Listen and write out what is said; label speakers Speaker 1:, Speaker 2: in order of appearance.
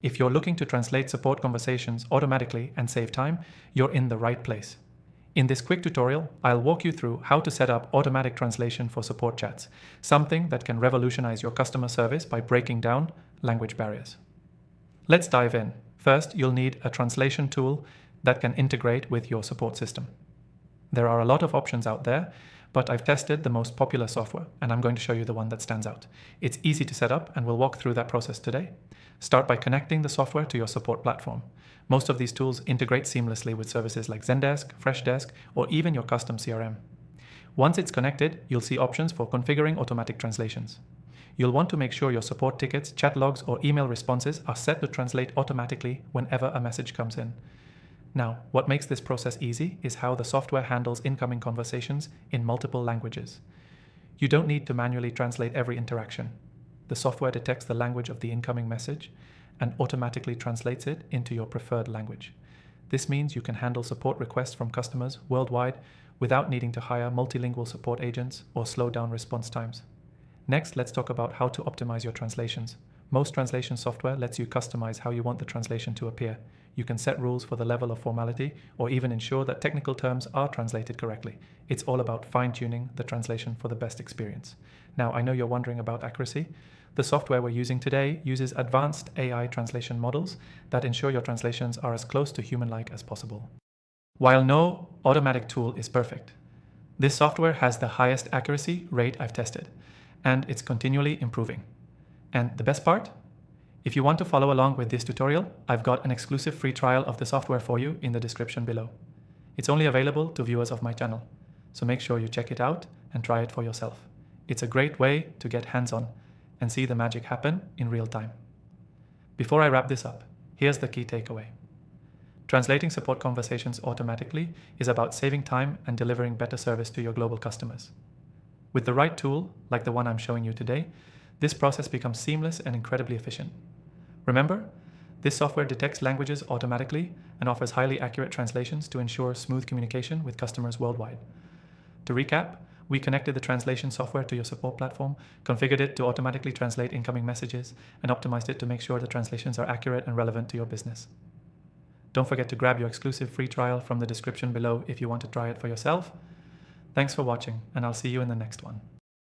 Speaker 1: If you're looking to translate support conversations automatically and save time, you're in the right place. In this quick tutorial, I'll walk you through how to set up automatic translation for support chats, something that can revolutionize your customer service by breaking down language barriers. Let's dive in. First, you'll need a translation tool that can integrate with your support system. There are a lot of options out there, but I've tested the most popular software, and I'm going to show you the one that stands out. It's easy to set up, and we'll walk through that process today. Start by connecting the software to your support platform. Most of these tools integrate seamlessly with services like Zendesk, Freshdesk, or even your custom CRM. Once it's connected, you'll see options for configuring automatic translations. You'll want to make sure your support tickets, chat logs, or email responses are set to translate automatically whenever a message comes in. Now, what makes this process easy is how the software handles incoming conversations in multiple languages. You don't need to manually translate every interaction. The software detects the language of the incoming message and automatically translates it into your preferred language. This means you can handle support requests from customers worldwide without needing to hire multilingual support agents or slow down response times. Next, let's talk about how to optimize your translations. Most translation software lets you customize how you want the translation to appear. You can set rules for the level of formality or even ensure that technical terms are translated correctly. It's all about fine-tuning the translation for the best experience. Now, I know you're wondering about accuracy. The software we're using today uses advanced AI translation models that ensure your translations are as close to human-like as possible. While no automatic tool is perfect, this software has the highest accuracy rate I've tested, and it's continually improving. And the best part? If you want to follow along with this tutorial, I've got an exclusive free trial of the software for you in the description below. It's only available to viewers of my channel, so make sure you check it out and try it for yourself. It's a great way to get hands-on and see the magic happen in real time. Before I wrap this up, here's the key takeaway. Translating support conversations automatically is about saving time and delivering better service to your global customers. With the right tool, like the one I'm showing you today, this process becomes seamless and incredibly efficient. Remember, this software detects languages automatically and offers highly accurate translations to ensure smooth communication with customers worldwide. To recap, we connected the translation software to your support platform, configured it to automatically translate incoming messages, and optimized it to make sure the translations are accurate and relevant to your business. Don't forget to grab your exclusive free trial from the description below if you want to try it for yourself. Thanks for watching, and I'll see you in the next one.